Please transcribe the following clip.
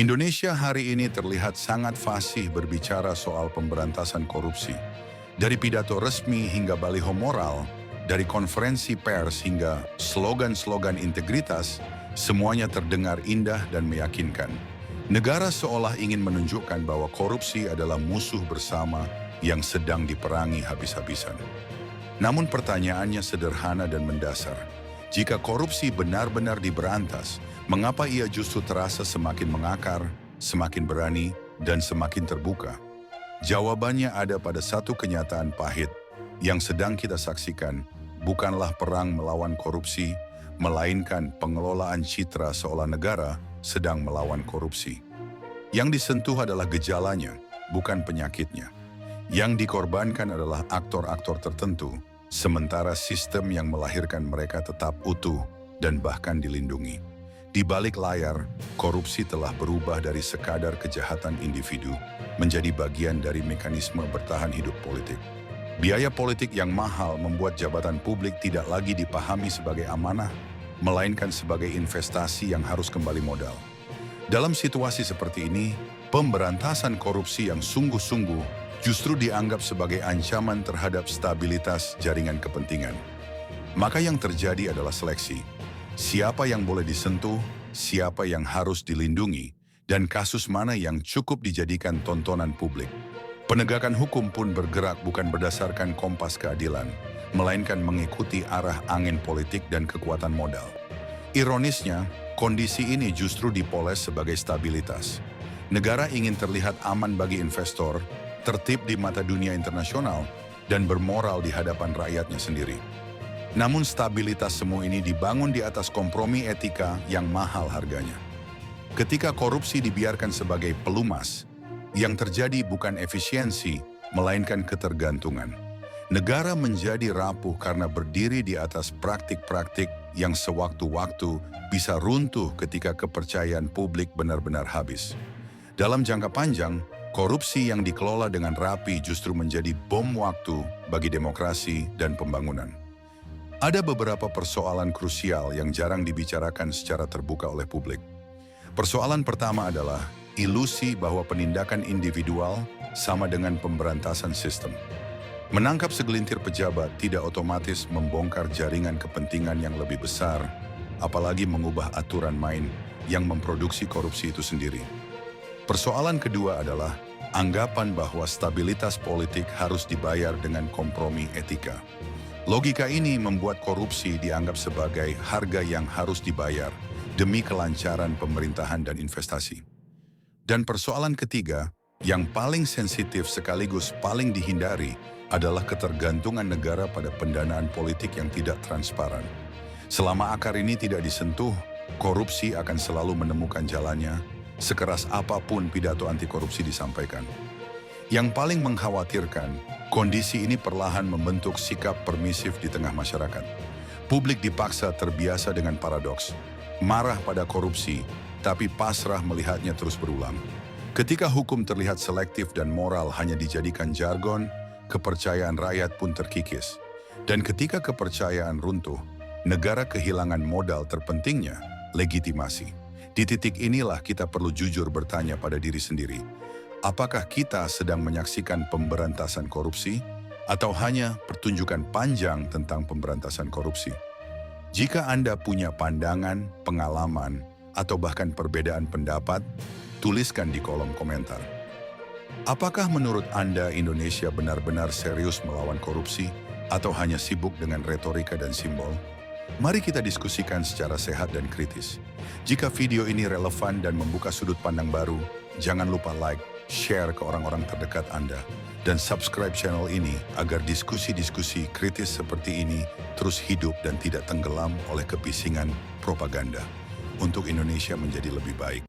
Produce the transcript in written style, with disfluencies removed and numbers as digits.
Indonesia hari ini terlihat sangat fasih berbicara soal pemberantasan korupsi. Dari pidato resmi hingga baliho moral, dari konferensi pers hingga slogan-slogan integritas, semuanya terdengar indah dan meyakinkan. Negara seolah ingin menunjukkan bahwa korupsi adalah musuh bersama yang sedang diperangi habis-habisan. Namun pertanyaannya sederhana dan mendasar. Jika korupsi benar-benar diberantas, mengapa ia justru terasa semakin mengakar, semakin berani, dan semakin terbuka? Jawabannya ada pada satu kenyataan pahit yang sedang kita saksikan, bukanlah perang melawan korupsi, melainkan pengelolaan citra seolah negara sedang melawan korupsi. Yang disentuh adalah gejalanya, bukan penyakitnya. Yang dikorbankan adalah aktor-aktor tertentu, sementara sistem yang melahirkan mereka tetap utuh dan bahkan dilindungi. Di balik layar, korupsi telah berubah dari sekadar kejahatan individu menjadi bagian dari mekanisme bertahan hidup politik. Biaya politik yang mahal membuat jabatan publik tidak lagi dipahami sebagai amanah, melainkan sebagai investasi yang harus kembali modal. Dalam situasi seperti ini, pemberantasan korupsi yang sungguh-sungguh justru dianggap sebagai ancaman terhadap stabilitas jaringan kepentingan. Maka yang terjadi adalah seleksi. Siapa yang boleh disentuh, siapa yang harus dilindungi, dan kasus mana yang cukup dijadikan tontonan publik. Penegakan hukum pun bergerak bukan berdasarkan kompas keadilan, melainkan mengikuti arah angin politik dan kekuatan modal. Ironisnya, kondisi ini justru dipoles sebagai stabilitas. Negara ingin terlihat aman bagi investor, tertib di mata dunia internasional, dan bermoral di hadapan rakyatnya sendiri. Namun stabilitas semua ini dibangun di atas kompromi etika yang mahal harganya. Ketika korupsi dibiarkan sebagai pelumas, yang terjadi bukan efisiensi, melainkan ketergantungan. Negara menjadi rapuh karena berdiri di atas praktik-praktik yang sewaktu-waktu bisa runtuh ketika kepercayaan publik benar-benar habis. Dalam jangka panjang, korupsi yang dikelola dengan rapi justru menjadi bom waktu bagi demokrasi dan pembangunan. Ada beberapa persoalan krusial yang jarang dibicarakan secara terbuka oleh publik. Persoalan pertama adalah ilusi bahwa penindakan individual sama dengan pemberantasan sistem. Menangkap segelintir pejabat tidak otomatis membongkar jaringan kepentingan yang lebih besar, apalagi mengubah aturan main yang memproduksi korupsi itu sendiri. Persoalan kedua adalah anggapan bahwa stabilitas politik harus dibayar dengan kompromi etika. Logika ini membuat korupsi dianggap sebagai harga yang harus dibayar demi kelancaran pemerintahan dan investasi. Dan persoalan ketiga, yang paling sensitif sekaligus paling dihindari, adalah ketergantungan negara pada pendanaan politik yang tidak transparan. Selama akar ini tidak disentuh, korupsi akan selalu menemukan jalannya, sekeras apapun pidato anti korupsi disampaikan. Yang paling mengkhawatirkan, kondisi ini perlahan membentuk sikap permisif di tengah masyarakat. Publik dipaksa terbiasa dengan paradoks, marah pada korupsi, tapi pasrah melihatnya terus berulang. Ketika hukum terlihat selektif dan moral hanya dijadikan jargon, kepercayaan rakyat pun terkikis. Dan ketika kepercayaan runtuh, negara kehilangan modal terpentingnya, legitimasi. Di titik inilah kita perlu jujur bertanya pada diri sendiri, apakah kita sedang menyaksikan pemberantasan korupsi atau hanya pertunjukan panjang tentang pemberantasan korupsi? Jika Anda punya pandangan, pengalaman, atau bahkan perbedaan pendapat, tuliskan di kolom komentar. Apakah menurut Anda Indonesia benar-benar serius melawan korupsi atau hanya sibuk dengan retorika dan simbol? Mari kita diskusikan secara sehat dan kritis. Jika video ini relevan dan membuka sudut pandang baru, jangan lupa like, share ke orang-orang terdekat Anda, dan subscribe channel ini agar diskusi-diskusi kritis seperti ini terus hidup dan tidak tenggelam oleh kebisingan propaganda untuk Indonesia menjadi lebih baik.